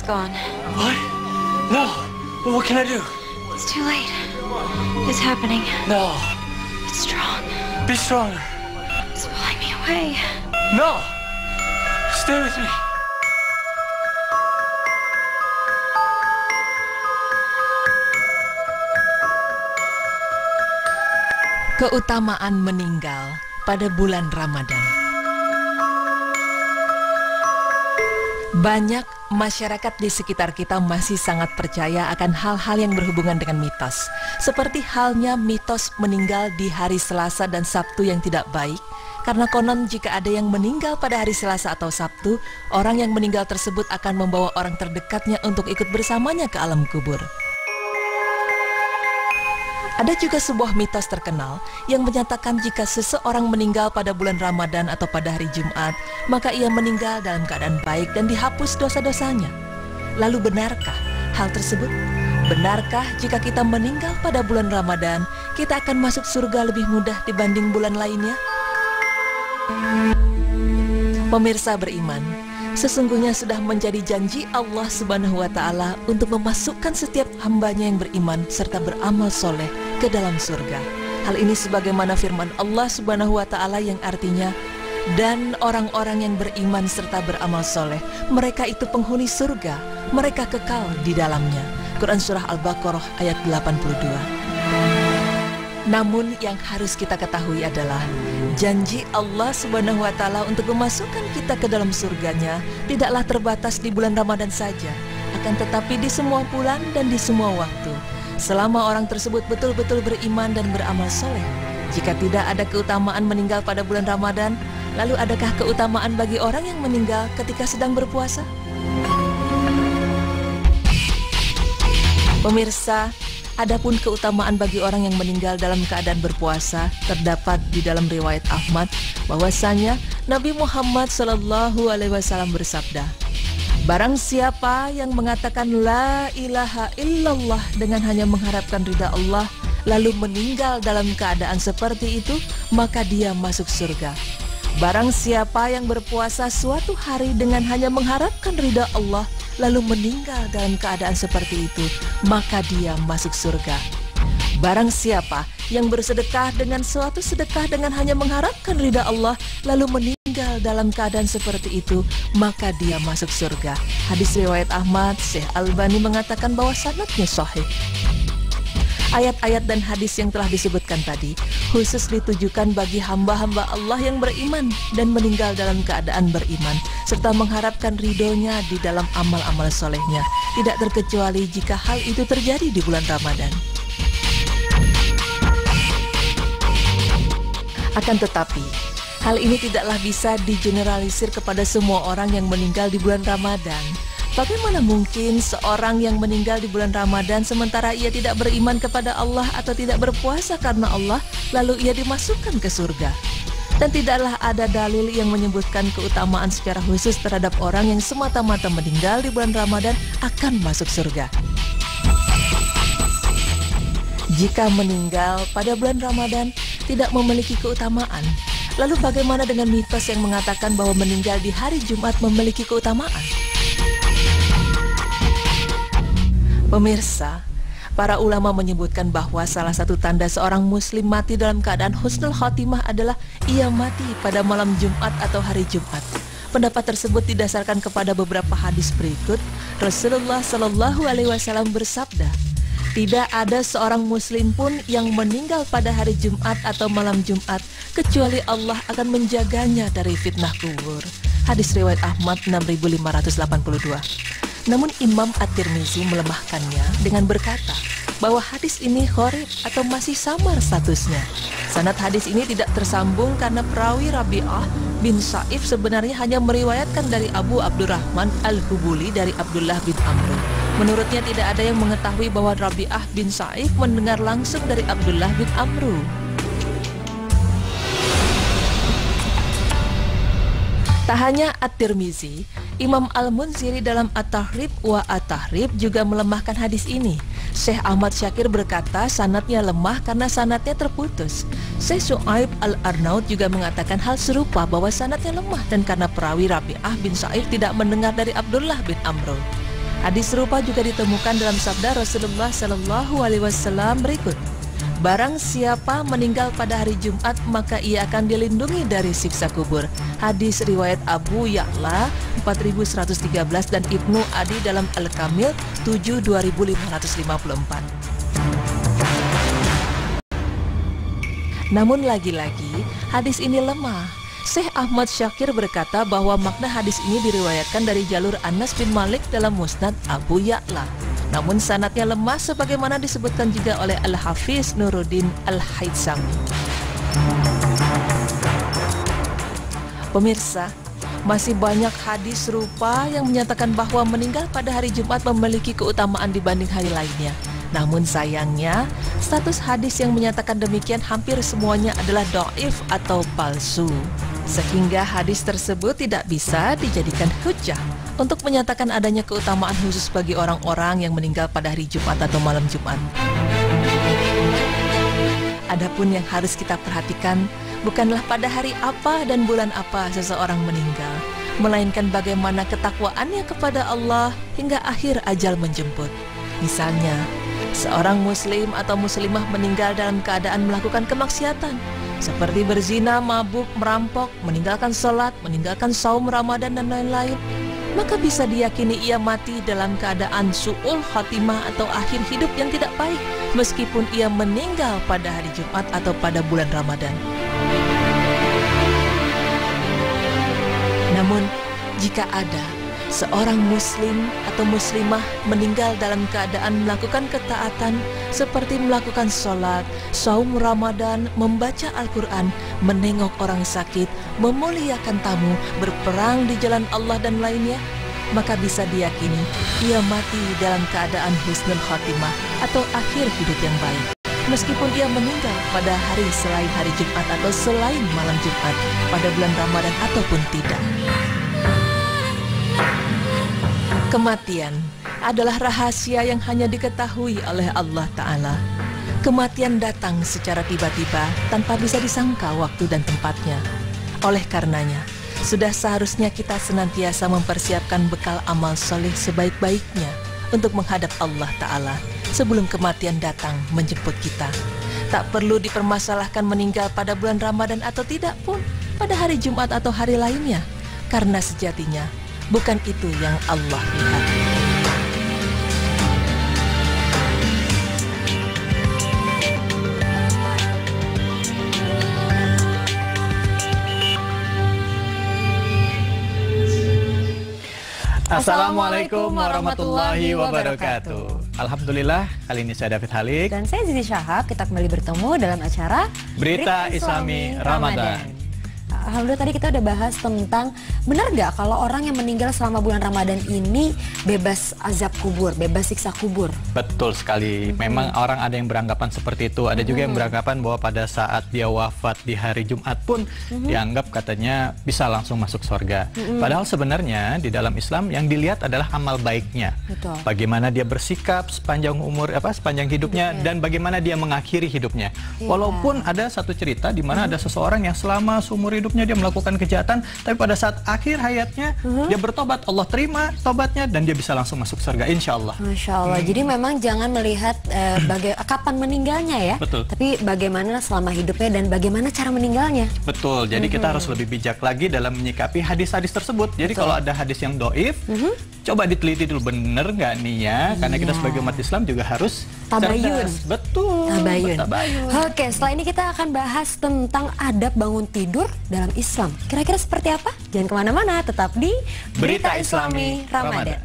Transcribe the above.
gone. What? No. Well, what can I do? It's too late. It's happening. No. It's strong. Be stronger. It's pulling me away. No. Stay with me. Keutamaan meninggal pada bulan Ramadan. Banyak masyarakat di sekitar kita masih sangat percaya akan hal-hal yang berhubungan dengan mitos. Seperti halnya mitos meninggal di hari Selasa dan Sabtu yang tidak baik. Karena konon jika ada yang meninggal pada hari Selasa atau Sabtu, orang yang meninggal tersebut akan membawa orang terdekatnya untuk ikut bersamanya ke alam kubur. Ada juga sebuah mitos terkenal yang menyatakan jika seseorang meninggal pada bulan Ramadan atau pada hari Jumat, maka ia meninggal dalam keadaan baik dan dihapus dosa-dosanya. Lalu benarkah hal tersebut? Benarkah jika kita meninggal pada bulan Ramadan, kita akan masuk surga lebih mudah dibanding bulan lainnya? Pemirsa beriman, sesungguhnya sudah menjadi janji Allah Subhanahu wa Ta'ala untuk memasukkan setiap hambanya yang beriman serta beramal soleh ke dalam surga. Hal ini sebagaimana firman Allah Subhanahu wa Ta'ala yang artinya, dan orang-orang yang beriman serta beramal soleh, mereka itu penghuni surga, mereka kekal di dalamnya. Quran Surah Al-Baqarah ayat 82. Namun yang harus kita ketahui adalah janji Allah Subhanahu wa Ta'ala untuk memasukkan kita ke dalam surganya tidaklah terbatas di bulan Ramadan saja, akan tetapi di semua bulan dan di semua waktu, selama orang tersebut betul-betul beriman dan beramal soleh. Jika tidak ada keutamaan meninggal pada bulan Ramadan, lalu adakah keutamaan bagi orang yang meninggal ketika sedang berpuasa? Pemirsa, adapun keutamaan bagi orang yang meninggal dalam keadaan berpuasa terdapat di dalam riwayat Ahmad bahwasanya Nabi Muhammad SAW bersabda, barang siapa yang mengatakan la ilaha illallah dengan hanya mengharapkan ridha Allah lalu meninggal dalam keadaan seperti itu, maka dia masuk surga. Barang siapa yang berpuasa suatu hari dengan hanya mengharapkan ridha Allah lalu meninggal dalam keadaan seperti itu, maka dia masuk surga. Barang siapa yang bersedekah dengan suatu sedekah dengan hanya mengharapkan ridha Allah lalu meninggal dalam keadaan seperti itu, maka dia masuk surga. Hadis riwayat Ahmad, Syekh Albani mengatakan bahwa sanadnya sahih. Ayat-ayat dan hadis yang telah disebutkan tadi khusus ditujukan bagi hamba-hamba Allah yang beriman dan meninggal dalam keadaan beriman serta mengharapkan ridhonya di dalam amal-amal solehnya, tidak terkecuali jika hal itu terjadi di bulan Ramadan. Akan tetapi, hal ini tidaklah bisa digeneralisir kepada semua orang yang meninggal di bulan Ramadan. Bagaimana mungkin seorang yang meninggal di bulan Ramadan sementara ia tidak beriman kepada Allah atau tidak berpuasa karena Allah, lalu ia dimasukkan ke surga? Dan tidaklah ada dalil yang menyebutkan keutamaan secara khusus terhadap orang yang semata-mata meninggal di bulan Ramadan akan masuk surga. Jika meninggal pada bulan Ramadan tidak memiliki keutamaan, lalu bagaimana dengan mitos yang mengatakan bahwa meninggal di hari Jumat memiliki keutamaan? Pemirsa, para ulama menyebutkan bahwa salah satu tanda seorang muslim mati dalam keadaan husnul khotimah adalah ia mati pada malam Jumat atau hari Jumat. Pendapat tersebut didasarkan kepada beberapa hadis berikut. Rasulullah SAW bersabda, tidak ada seorang muslim pun yang meninggal pada hari Jumat atau malam Jumat kecuali Allah akan menjaganya dari fitnah kubur. Hadis riwayat Ahmad 6582. Namun Imam At-Tirmizi melemahkannya dengan berkata bahwa hadis ini gharib atau masih samar statusnya. Sanad hadis ini tidak tersambung karena perawi Rabi'ah bin Sa'if sebenarnya hanya meriwayatkan dari Abu Abdurrahman Al-Hubuli dari Abdullah bin Amr. Menurutnya tidak ada yang mengetahui bahwa Rabi'ah bin Sa'if mendengar langsung dari Abdullah bin Amr. Tak hanya At-Tirmizi, Imam Al-Munziri dalam At-Tahrib wa At-Tahrib juga melemahkan hadis ini. Syekh Ahmad Syakir berkata sanadnya lemah karena sanadnya terputus. Syekh Syu'aib Al-Arnaud juga mengatakan hal serupa bahwa sanadnya lemah dan karena perawi Rabi'ah bin Sa'if tidak mendengar dari Abdullah bin Amr. Hadis serupa juga ditemukan dalam sabda Rasulullah Shallallahu Alaihi Wasallam berikut: barang siapa meninggal pada hari Jumat maka ia akan dilindungi dari siksa kubur. Hadis riwayat Abu Ya'la 4113 dan Ibnu Adi dalam Al-Kamil 72554. Namun lagi-lagi hadis ini lemah. Syekh Ahmad Syakir berkata bahwa makna hadis ini diriwayatkan dari jalur Anas bin Malik dalam Musnad Abu Ya'la. Namun sanadnya lemah sebagaimana disebutkan juga oleh Al-Hafiz Nuruddin Al-Haythami. Pemirsa, masih banyak hadis serupa yang menyatakan bahwa meninggal pada hari Jumat memiliki keutamaan dibanding hari lainnya. Namun sayangnya, status hadis yang menyatakan demikian hampir semuanya adalah dhaif atau palsu. Sehingga hadis tersebut tidak bisa dijadikan hujjah untuk menyatakan adanya keutamaan khusus bagi orang-orang yang meninggal pada hari Jumat atau malam Jumat. Adapun yang harus kita perhatikan bukanlah pada hari apa dan bulan apa seseorang meninggal, melainkan bagaimana ketakwaannya kepada Allah hingga akhir ajal menjemput. Misalnya, seorang muslim atau muslimah meninggal dalam keadaan melakukan kemaksiatan seperti berzina, mabuk, merampok, meninggalkan sholat, meninggalkan saum Ramadan dan lain-lain, maka bisa diyakini ia mati dalam keadaan su'ul khatimah atau akhir hidup yang tidak baik, meskipun ia meninggal pada hari Jumat atau pada bulan Ramadan. Namun, jika ada seorang muslim atau muslimah meninggal dalam keadaan melakukan ketaatan seperti melakukan sholat, saum Ramadan, membaca Al-Quran, menengok orang sakit, memuliakan tamu, berperang di jalan Allah dan lainnya, maka bisa diyakini ia mati dalam keadaan husnul khatimah atau akhir hidup yang baik, meskipun ia meninggal pada hari selain hari Jumat atau selain malam Jumat, pada bulan Ramadan ataupun tidak. Kematian adalah rahasia yang hanya diketahui oleh Allah Ta'ala. Kematian datang secara tiba-tiba tanpa bisa disangka waktu dan tempatnya. Oleh karenanya, sudah seharusnya kita senantiasa mempersiapkan bekal amal soleh sebaik-baiknya untuk menghadap Allah Ta'ala sebelum kematian datang menjemput kita. Tak perlu dipermasalahkan meninggal pada bulan Ramadan atau tidak pun pada hari Jumat atau hari lainnya, karena sejatinya bukan itu yang Allah lihat. Assalamualaikum warahmatullahi wabarakatuh. Alhamdulillah, kali ini saya David Halik dan saya Zizi Syahab. Kita kembali bertemu dalam acara Berita Islami Ramadan. Alhamdulillah, tadi kita udah bahas tentang benar nggak kalau orang yang meninggal selama bulan Ramadan ini bebas azab kubur, bebas siksa kubur? Betul sekali. Memang orang ada yang beranggapan seperti itu. Ada juga yang beranggapan bahwa pada saat dia wafat di hari Jumat pun dianggap katanya bisa langsung masuk surga. Padahal sebenarnya di dalam Islam yang dilihat adalah amal baiknya. Betul. Bagaimana dia bersikap sepanjang sepanjang hidupnya dan bagaimana dia mengakhiri hidupnya. Walaupun ada satu cerita di mana ada seseorang yang selama seumur hidupnya dia melakukan kejahatan, tapi pada saat akhir hayatnya dia bertobat, Allah terima tobatnya dan dia bisa langsung masuk surga, insya Allah. Masya Allah. Jadi memang jangan melihat kapan meninggalnya ya, betul, tapi bagaimana selama hidupnya dan bagaimana cara meninggalnya. Betul. Jadi kita harus lebih bijak lagi dalam menyikapi hadis-hadis tersebut. Jadi kalau ada hadis yang doif, coba diteliti dulu bener nggak nih ya, karena kita sebagai umat Islam juga harus tabayun. cerdas. Betul. Tabayun. Tabayun. Oke, setelah ini kita akan bahas tentang adab bangun tidur dalam Islam. Kira-kira seperti apa? Jangan kemana-mana, tetap di Berita Islami Ramadan.